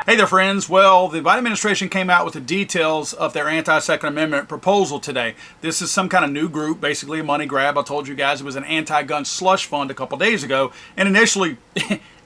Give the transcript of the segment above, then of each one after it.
Hey there, friends. Well, the Biden administration came out with the details of their anti-Second Amendment proposal today. This is some kind of new group, basically a money grab. I told you guys it was an anti-gun slush fund a couple days ago, and initially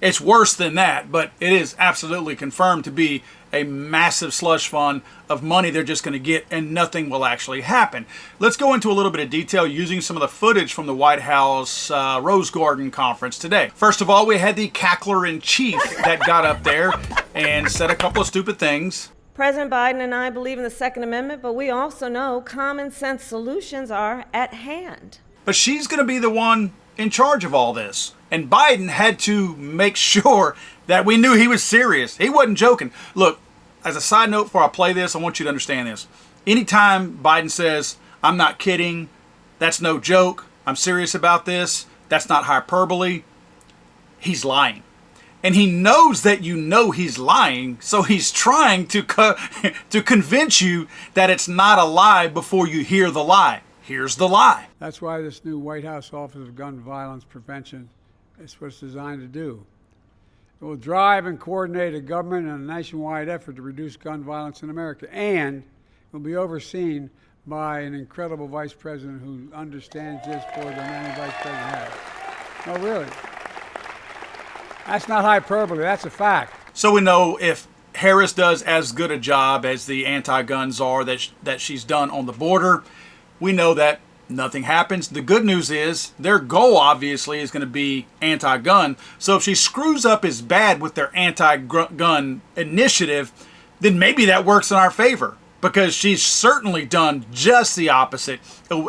it's worse than that, but it is absolutely confirmed to be a massive slush fund of money they're just going to get, and nothing will actually happen. Let's go into a little bit of detail using some of the footage from the White House Rose Garden conference today. First of all, we had the cackler-in-chief that got up there and said a couple of stupid things. President Biden and I believe in the Second Amendment, but we also know common sense solutions are at hand. But she's going to be the one in charge of all this. And Biden had to make sure that we knew he was serious. He wasn't joking. Look, as a side note before I play this, I want you to understand this. Anytime Biden says, I'm not kidding, that's no joke, I'm serious about this, that's not hyperbole, he's lying. And he knows that you know he's lying, so he's trying to convince you that it's not a lie before you hear the lie. Here's the lie. That's why this new White House Office of Gun Violence Prevention is what it's designed to do. It will drive and coordinate a government and a nationwide effort to reduce gun violence in America, and it will be overseen by an incredible vice president who understands this more than any vice president has. No, really. That's not hyperbole, that's a fact. So we know if Harris does as good a job as the anti-gun czar that she's done on the border, we know that nothing happens. The good news is their goal obviously is going to be anti-gun. So if she screws up as bad with their anti-gun initiative, then maybe that works in our favor, because she's certainly done just the opposite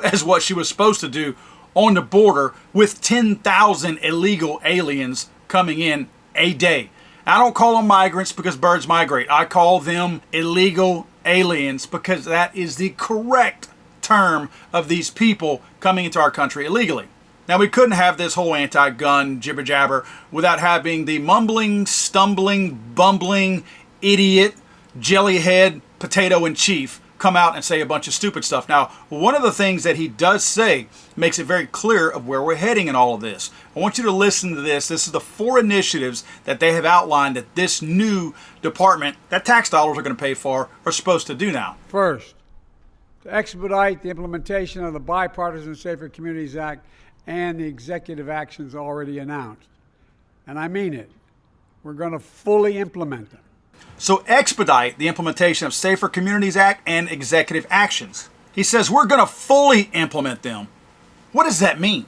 as what she was supposed to do on the border with 10,000 illegal aliens coming in a day. I don't call them migrants because birds migrate. I call them illegal aliens because that is the correct term of these people coming into our country illegally. Now, we couldn't have this whole anti-gun jibber-jabber without having the mumbling, stumbling, bumbling, idiot, jellyhead, potato-in-chief come out and say a bunch of stupid stuff. Now, one of the things that he does say makes it very clear of where we're heading in all of this. I want you to listen to this. This is the 4 initiatives that they have outlined that this new department that tax dollars are going to pay for are supposed to do now. First, to expedite the implementation of the Bipartisan Safer Communities Act and the executive actions already announced. And I mean it. We're going to fully implement them. So expedite the implementation of Safer Communities Act and executive actions. He says we're going to fully implement them. What does that mean?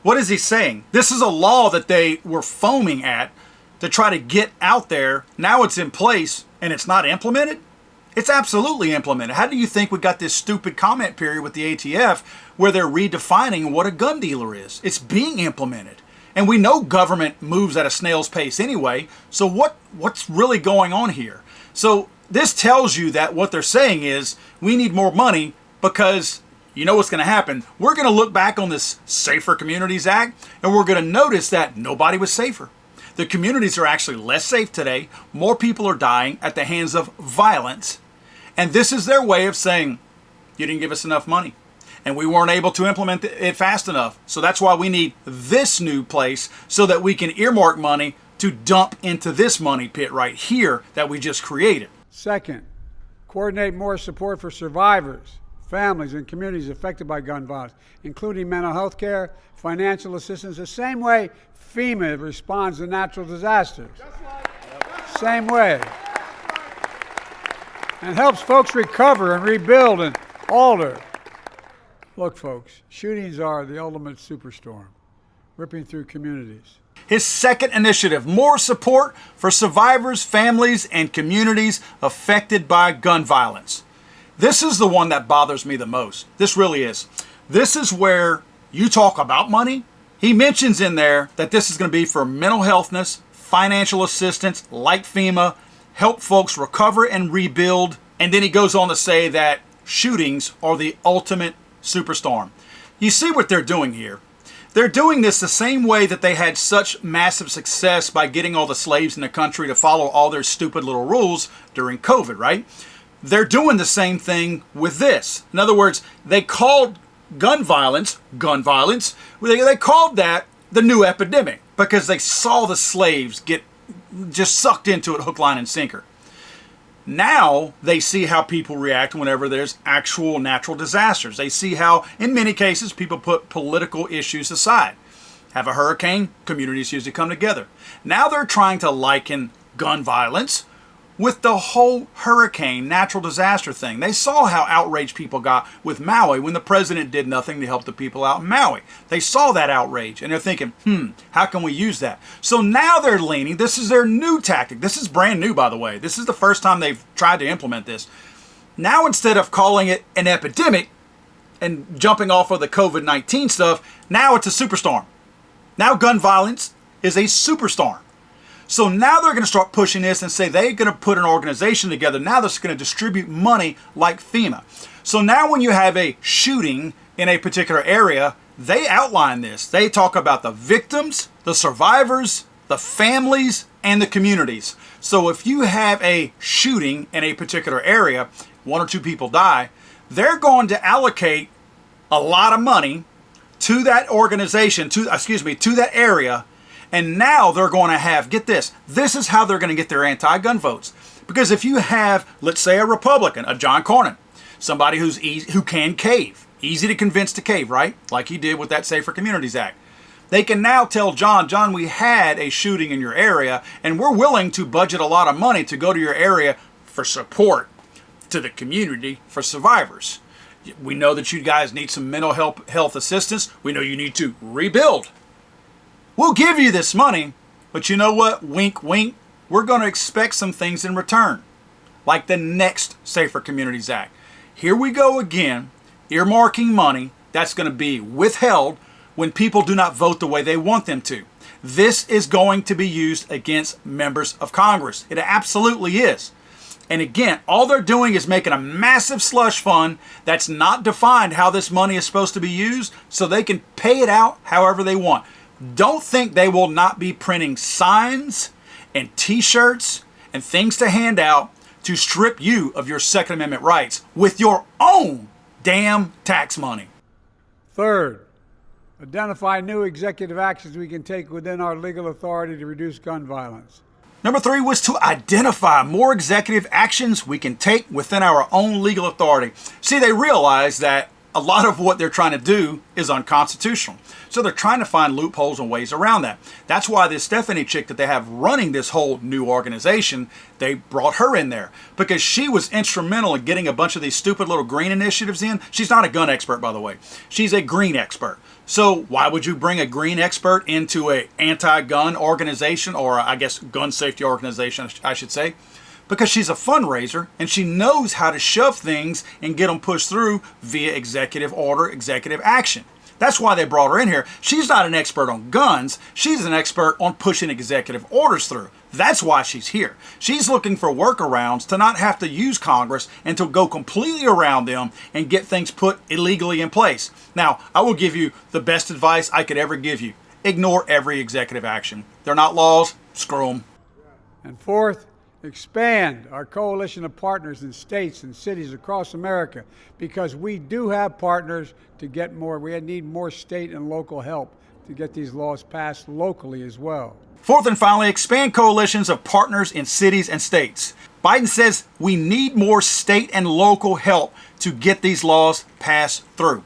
What is he saying? This is a law that they were foaming at to try to get out there. Now it's in place and it's not implemented? It's absolutely implemented. How do you think we got this stupid comment period with the ATF where they're redefining what a gun dealer is? It's being implemented. And we know government moves at a snail's pace anyway, so what's really going on here? So this tells you that what they're saying is we need more money because you know what's going to happen. We're going to look back on this Safer Communities Act and we're going to notice that nobody was safer. The communities are actually less safe today. More people are dying at the hands of violence. And this is their way of saying, you didn't give us enough money. And we weren't able to implement it fast enough. So that's why we need this new place so that we can earmark money to dump into this money pit right here that we just created. Second, coordinate more support for survivors, families, and communities affected by gun violence, including mental health care, financial assistance, the same way FEMA responds to natural disasters. Same way. And helps folks recover and rebuild and alter. Look, folks, shootings are the ultimate superstorm, ripping through communities. His second initiative, more support for survivors, families, and communities affected by gun violence. This is the one that bothers me the most. This really is. This is where you talk about money. He mentions in there that this is going to be for mental healthness, financial assistance, like FEMA, help folks recover and rebuild. And then he goes on to say that shootings are the ultimate superstorm. You see what they're doing here. They're doing this the same way that they had such massive success by getting all the slaves in the country to follow all their stupid little rules during COVID, right? They're doing the same thing with this. In other words, they called gun violence, they called that the new epidemic because they saw the slaves get just sucked into it hook, line, and sinker. Now they see how people react whenever there's actual natural disasters. They see how, in many cases, people put political issues aside. Have a hurricane, communities usually come together. Now they're trying to liken gun violence with the whole hurricane, natural disaster thing. They saw how outraged people got with Maui when the president did nothing to help the people out in Maui. They saw that outrage and they're thinking, how can we use that? So now they're leaning, this is their new tactic. This is brand new, by the way. This is the first time they've tried to implement this. Now instead of calling it an epidemic and jumping off of the COVID-19 stuff, now it's a superstorm. Now gun violence is a superstorm. So now they're going to start pushing this and say they're going to put an organization together now that's going to distribute money like FEMA. So now when you have a shooting in a particular area, they outline this. They talk about the victims, the survivors, the families, and the communities. So if you have a shooting in a particular area, 1 or 2 people die, they're going to allocate a lot of money to that organization, to that area. And now they're going to have, get this is how they're going to get their anti-gun votes. Because if you have, let's say, a Republican, a John Cornyn, somebody who can cave, easy to convince to cave, right? Like he did with that Safer Communities Act. They can now tell John, we had a shooting in your area, and we're willing to budget a lot of money to go to your area for support to the community for survivors. We know that you guys need some mental health assistance. We know you need to rebuild. We'll give you this money, but you know what? Wink, wink. We're going to expect some things in return, like the next Safer Communities Act. Here we go again, earmarking money that's going to be withheld when people do not vote the way they want them to. This is going to be used against members of Congress. It absolutely is. And again, all they're doing is making a massive slush fund that's not defined how this money is supposed to be used, so they can pay it out however they want. Don't think they will not be printing signs and t-shirts and things to hand out to strip you of your Second Amendment rights with your own damn tax money. Third, identify new executive actions we can take within our legal authority to reduce gun violence. Number 3 was to identify more executive actions we can take within our own legal authority. See, they realize that a lot of what they're trying to do is unconstitutional. So they're trying to find loopholes and ways around that. That's why this Stephanie chick that they have running this whole new organization, they brought her in there because she was instrumental in getting a bunch of these stupid little green initiatives in. She's not a gun expert, by the way. She's a green expert. So why would you bring a green expert into an anti-gun organization, or I guess gun safety organization, I should say? Because she's a fundraiser and she knows how to shove things and get them pushed through via executive order, executive action. That's why they brought her in here. She's not an expert on guns. She's an expert on pushing executive orders through. That's why she's here. She's looking for workarounds to not have to use Congress and to go completely around them and get things put illegally in place. Now, I will give you the best advice I could ever give you. Ignore every executive action. They're not laws. Screw them. And fourth, expand our coalition of partners in states and cities across America, because we do have partners to get more. We need more state and local help to get these laws passed locally as well. Fourth and finally, expand coalitions of partners in cities and states. Biden says we need more state and local help to get these laws passed through.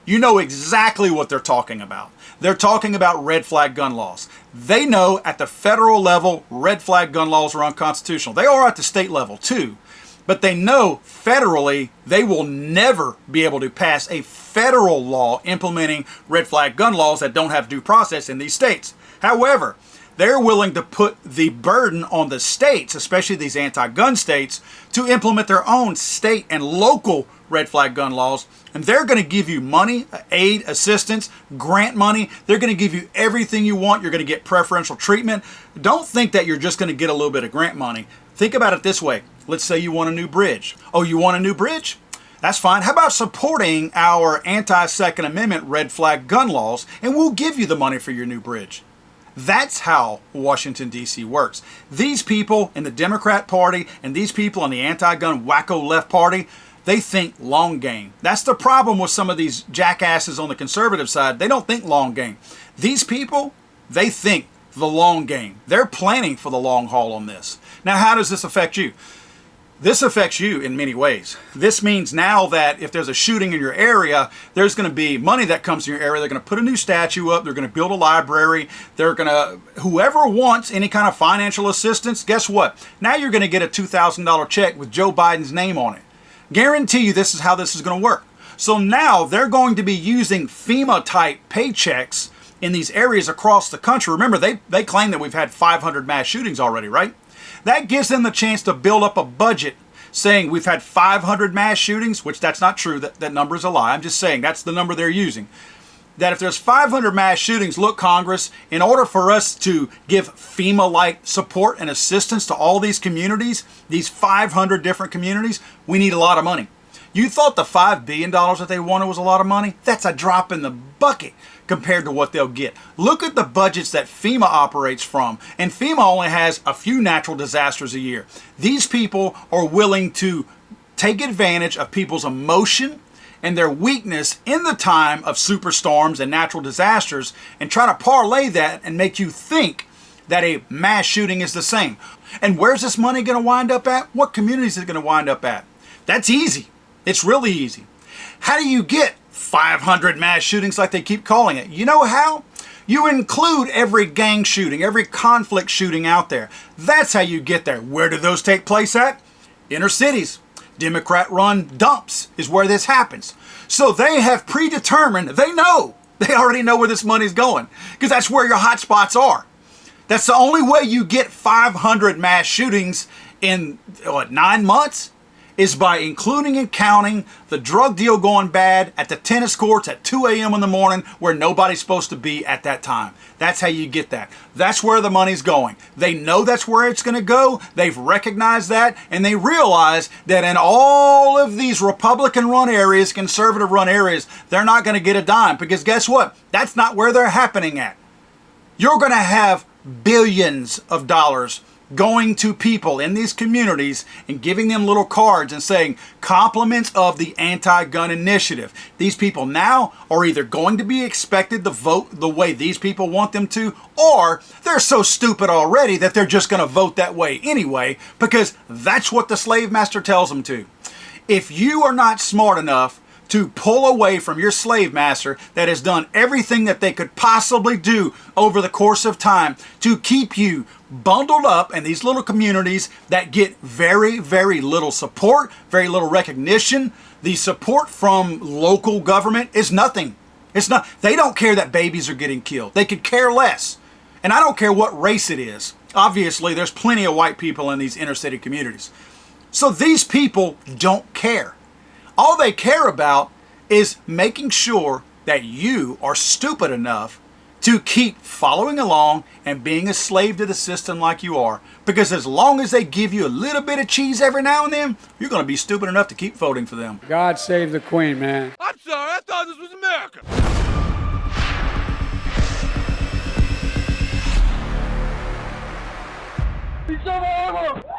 You know exactly what they're talking about. They're talking about red flag gun laws. They know at the federal level, red flag gun laws are unconstitutional. They are at the state level too. But they know federally they will never be able to pass a federal law implementing red flag gun laws that don't have due process in these states. However, they're willing to put the burden on the states, especially these anti-gun states, to implement their own state and local red flag gun laws. And they're going to give you money, aid, assistance, grant money. They're going to give you everything you want. You're going to get preferential treatment. Don't think that you're just going to get a little bit of grant money. Think about it this way. Let's say you want a new bridge. Oh, you want a new bridge? That's fine. How about supporting our anti-Second Amendment red flag gun laws, and we'll give you the money for your new bridge. That's how Washington, D.C. works. These people in the Democrat Party and these people in the anti-gun wacko left party, they think long game. That's the problem with some of these jackasses on the conservative side. They don't think long game. These people, they think the long game. They're planning for the long haul on this. Now, how does this affect you? This affects you in many ways. This means now that if there's a shooting in your area, there's going to be money that comes in your area. They're going to put a new statue up. They're going to build a library. They're going to, whoever wants any kind of financial assistance, guess what? Now you're going to get a $2,000 check with Joe Biden's name on it. Guarantee you this is how this is going to work. So now they're going to be using FEMA-type paychecks in these areas across the country. Remember, they claim that we've had 500 mass shootings already, right? That gives them the chance to build up a budget saying we've had 500 mass shootings, which that's not true. That number is a lie. I'm just saying that's the number they're using. That if there's 500 mass shootings, look, Congress, in order for us to give FEMA-like support and assistance to all these communities, these 500 different communities, we need a lot of money. You thought the $5 billion that they wanted was a lot of money? That's a drop in the bucket compared to what they'll get. Look at the budgets that FEMA operates from, and FEMA only has a few natural disasters a year. These people are willing to take advantage of people's emotion and their weakness in the time of superstorms and natural disasters and try to parlay that and make you think that a mass shooting is the same. And where's this money going to wind up at? What communities is it going to wind up at? That's easy. It's really easy. How do you get 500 mass shootings like they keep calling it? You know how? You include every gang shooting, every conflict shooting out there. That's how you get there. Where do those take place at? Inner cities. Democrat-run dumps is where this happens. So they have predetermined, they already know where this money's going because that's where your hot spots are. That's the only way you get 500 mass shootings in, 9 months? Is by including and counting the drug deal going bad at the tennis courts at 2 a.m. in the morning where nobody's supposed to be at that time. That's how you get that. That's where the money's going. They know that's where it's going to go. They've recognized that, and they realize that in all of these Republican-run areas, conservative-run areas, they're not going to get a dime because guess what? That's not where they're happening at. You're going to have billions of dollars going to people in these communities and giving them little cards and saying compliments of the anti-gun initiative. These people now are either going to be expected to vote the way these people want them to, or they're so stupid already that they're just going to vote that way anyway because that's what the slave master tells them to. If you are not smart enough to pull away from your slave master that has done everything that they could possibly do over the course of time to keep you bundled up in these little communities that get very, very little support, very little recognition. The support from local government is nothing. It's not. They don't care that babies are getting killed. They could care less. And I don't care what race it is. Obviously, there's plenty of white people in these inner city communities. So these people don't care. All they care about is making sure that you are stupid enough to keep following along and being a slave to the system like you are. Because as long as they give you a little bit of cheese every now and then, you're going to be stupid enough to keep voting for them. God save the Queen, man. I'm sorry, I thought this was America. He's so horrible.